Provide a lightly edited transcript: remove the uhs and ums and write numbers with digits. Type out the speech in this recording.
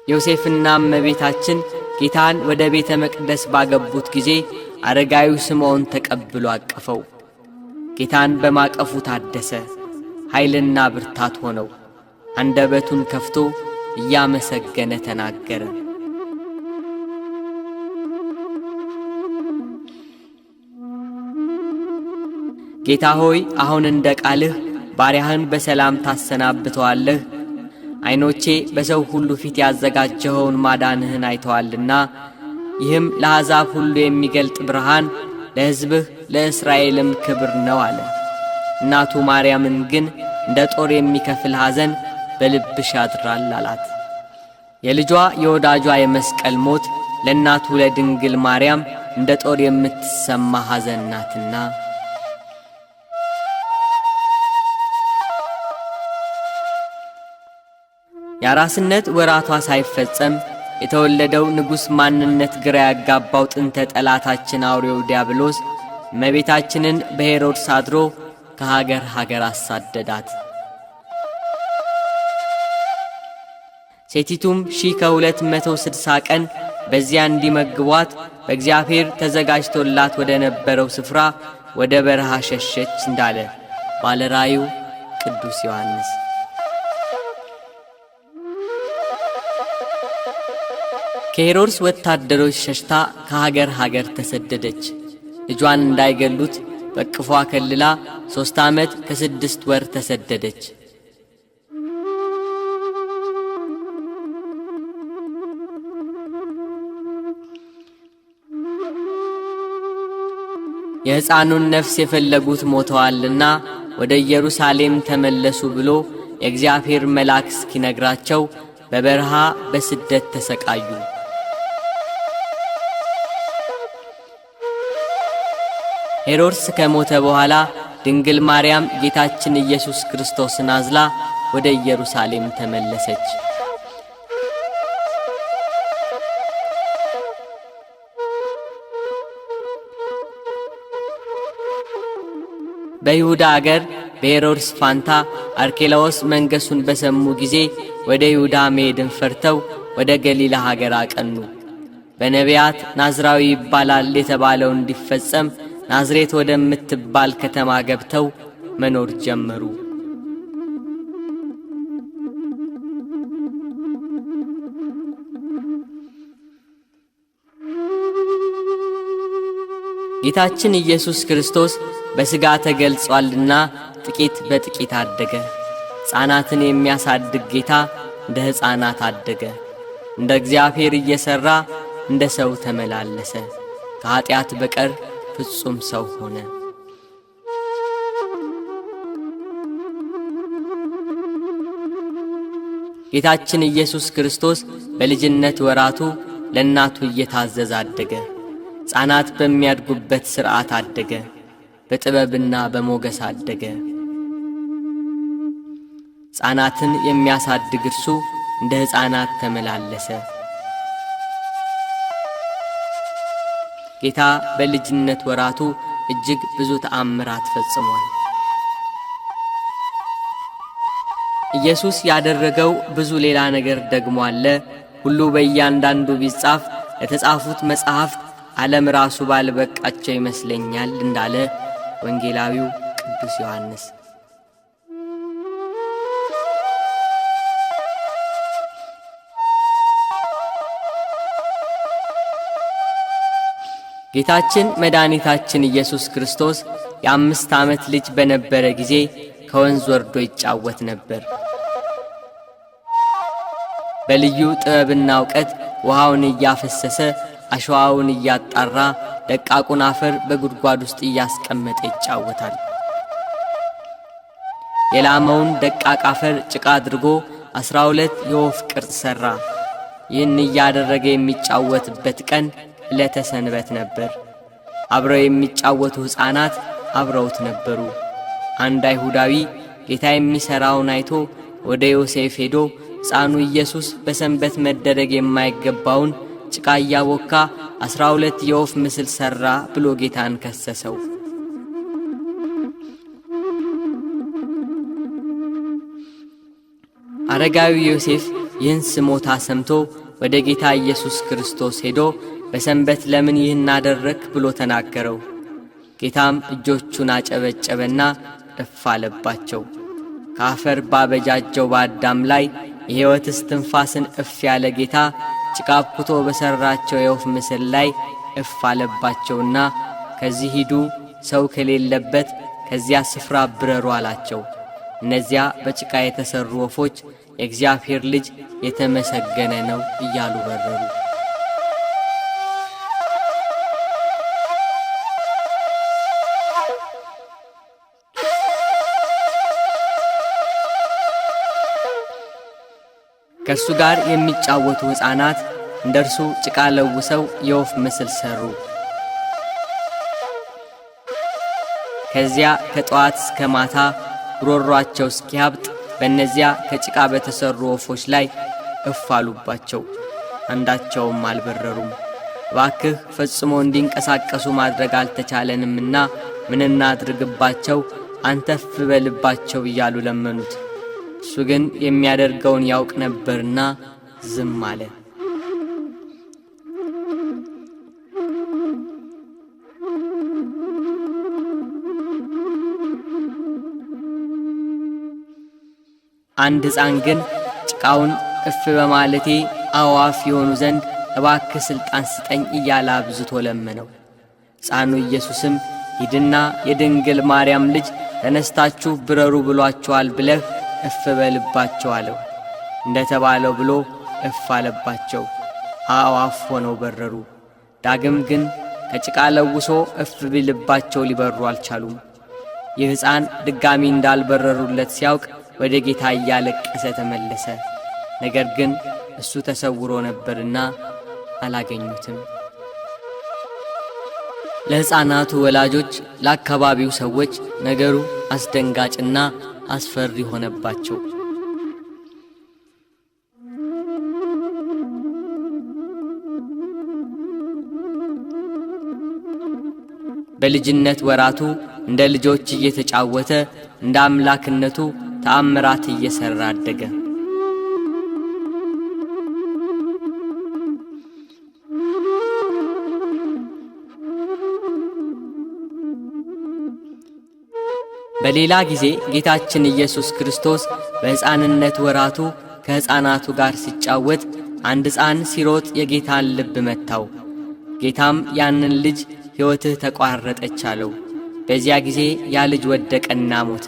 ዮሴፍና እመቤታችን ጌታን ወደ ቤተ መቅደስ ባገቡት ጊዜ አረጋዊው ስምዖን ተቀብሎ አቀፈው። ጌታን በማቀፉ ታደሰ፣ ኃይልና ብርታት ሆነው። አንደበቱን ከፍቶ እያመሰገነ ተናገረ። ጌታ ሆይ አሁን እንደ ቃልህ ባሪያህን በሰላም ታሰናብተዋለህ። ዓይኖቼ በሰው ሁሉ ፊት ያዘጋጀኸውን ማዳንህን አይተዋልና ይህም ለአሕዛብ ሁሉ የሚገልጥ ብርሃን ለሕዝብህ ለእስራኤልም ክብር ነው አለ። እናቱ ማርያምን ግን እንደ ጦር የሚከፍል ሐዘን በልብሽ ያድራል አላት። የልጇ የወዳጇ የመስቀል ሞት ለእናቱ ለድንግል ማርያም እንደ ጦር የምትሰማ ሐዘን ናትና የአራስነት ወራቷ ሳይፈጸም የተወለደው ንጉሥ ማንነት ግራ ያጋባው ጥንተ ጠላታችን አውሬው ዲያብሎስ እመቤታችንን በሄሮድስ አድሮ ከሀገር ሀገር አሳደዳት። ሴቲቱም 1260 ቀን በዚያ እንዲመግቧት በእግዚአብሔር ተዘጋጅቶላት ወደ ነበረው ስፍራ ወደ በረሃ ሸሸች እንዳለ ባለራእዩ ቅዱስ ዮሐንስ። ከሄሮድስ ወታደሮች ሸሽታ ከሀገር ሀገር ተሰደደች። ልጇን እንዳይገሉት በቅፏ ከልላ 3 ዓመት ከ6 ወር ተሰደደች። የሕፃኑን ነፍስ የፈለጉት ሞተዋልና ወደ ኢየሩሳሌም ተመለሱ ብሎ የእግዚአብሔር መልአክ እስኪነግራቸው በበረሃ በስደት ተሰቃዩ። ሄሮድስ ከሞተ በኋላ ድንግል ማርያም ጌታችን ኢየሱስ ክርስቶስን አዝላ ወደ ኢየሩሳሌም ተመለሰች። በይሁዳ አገር በሄሮድስ ፋንታ አርኬላዎስ መንገሱን በሰሙ ጊዜ ወደ ይሁዳ መሄድን ፈርተው ወደ ገሊላ ሀገር አቀኑ። በነቢያት ናዝራዊ ይባላል የተባለው እንዲፈጸም ናዝሬት ወደምትባል ከተማ ገብተው መኖር ጀመሩ። ጌታችን ኢየሱስ ክርስቶስ በሥጋ ተገልጿልና ጥቂት በጥቂት አደገ። ሕፃናትን የሚያሳድግ ጌታ እንደ ሕፃናት አደገ። እንደ እግዚአብሔር እየሠራ እንደ ሰው ተመላለሰ። ከኀጢአት በቀር ፍጹም ሰው ሆነ። ጌታችን ኢየሱስ ክርስቶስ በልጅነት ወራቱ ለእናቱ እየታዘዘ አደገ። ሕፃናት በሚያድጉበት ሥርዓት አደገ። በጥበብና በሞገስ አደገ። ሕፃናትን የሚያሳድግ እርሱ እንደ ሕፃናት ተመላለሰ። ጌታ በልጅነት ወራቱ እጅግ ብዙ ተአምራት ፈጽሟል። ኢየሱስ ያደረገው ብዙ ሌላ ነገር ደግሞ አለ። ሁሉ በእያንዳንዱ ቢጻፍ ለተጻፉት መጻሕፍት ዓለም ራሱ ባልበቃቸው ይመስለኛል እንዳለ ወንጌላዊው ቅዱስ ዮሐንስ። ጌታችን መድኃኒታችን ኢየሱስ ክርስቶስ የ5 ዓመት ልጅ በነበረ ጊዜ ከወንዝ ወርዶ ይጫወት ነበር። በልዩ ጥበብና ዕውቀት ውሃውን እያፈሰሰ አሸዋውን እያጣራ ደቃቁን አፈር በጉድጓድ ውስጥ እያስቀመጠ ይጫወታል። የላመውን ደቃቅ አፈር ጭቃ አድርጎ 12 የወፍ ቅርጽ ሠራ። ይህን እያደረገ የሚጫወትበት ቀን ዕለተ ሰንበት ነበር። አብረው የሚጫወቱ ሕፃናት አብረውት ነበሩ። አንድ አይሁዳዊ ጌታ የሚሠራውን አይቶ ወደ ዮሴፍ ሄዶ ሕፃኑ ኢየሱስ በሰንበት መደረግ የማይገባውን ጭቃ እያቦካ 12 የወፍ ምስል ሠራ ብሎ ጌታን ከሰሰው። አረጋዊ ዮሴፍ ይህን ስሞታ ሰምቶ ወደ ጌታ ኢየሱስ ክርስቶስ ሄዶ በሰንበት ለምን ይህን አደረክ ብሎ ተናገረው። ጌታም እጆቹን አጨበጨበና እፍ አለባቸው። ከአፈር ባበጃጀው በአዳም ላይ የሕይወት እስትንፋስን እፍ ያለ ጌታ ጭቃ አብኩቶ በሠራቸው የወፍ ምስል ላይ እፍ አለባቸውና ከዚህ ሂዱ፣ ሰው ከሌለበት ከዚያ ስፍራ ብረሩ አላቸው። እነዚያ በጭቃ የተሠሩ ወፎች የእግዚአብሔር ልጅ የተመሰገነ ነው እያሉ በረሩ። ከእርሱ ጋር የሚጫወቱ ሕፃናት እንደርሱ ጭቃ ለውሰው የወፍ ምስል ሠሩ። ከዚያ ከጠዋት እስከ ማታ ጉሮሮአቸው እስኪያብጥ በእነዚያ ከጭቃ በተሠሩ ወፎች ላይ እፍ አሉባቸው፣ አንዳቸውም አልበረሩም። እባክህ ፈጽሞ እንዲንቀሳቀሱ ማድረግ አልተቻለንምና ምን እናድርግባቸው? አንተ እፍ በልባቸው እያሉ ለመኑት። እሱ ግን የሚያደርገውን ያውቅ ነበርና ዝም አለ። አንድ ሕፃን ግን ጭቃውን እፍ በማለቴ አዕዋፍ የሆኑ ዘንድ እባክህ ሥልጣን ስጠኝ እያለ አብዝቶ ለመነው። ሕፃኑ ኢየሱስም ሂድና የድንግል ማርያም ልጅ ተነስታችሁ ብረሩ ብሏችኋል ብለህ እፍ በልባቸው አለው። እንደ ተባለው ብሎ እፍ አለባቸው፣ አዕዋፍ ሆነው በረሩ። ዳግም ግን ከጭቃ ለውሶ እፍ ቢልባቸው ሊበሩ አልቻሉም። ይህ ሕፃን ድጋሚ እንዳልበረሩለት ሲያውቅ ወደ ጌታ እያለቀሰ ተመለሰ። ነገር ግን እሱ ተሰውሮ ነበርና አላገኙትም። ለሕፃናቱ ወላጆች፣ ለአካባቢው ሰዎች ነገሩ አስደንጋጭና አስፈሪ ሆነባቸው። በልጅነት ወራቱ እንደ ልጆች እየተጫወተ እንደ አምላክነቱ ተአምራት እየሠራ አደገ። በሌላ ጊዜ ጌታችን ኢየሱስ ክርስቶስ በሕፃንነት ወራቱ ከሕፃናቱ ጋር ሲጫወት አንድ ሕፃን ሲሮጥ የጌታን ልብ መታው። ጌታም ያንን ልጅ ሕይወትህ ተቋረጠች አለው። በዚያ ጊዜ ያ ልጅ ወደቀና ሞተ።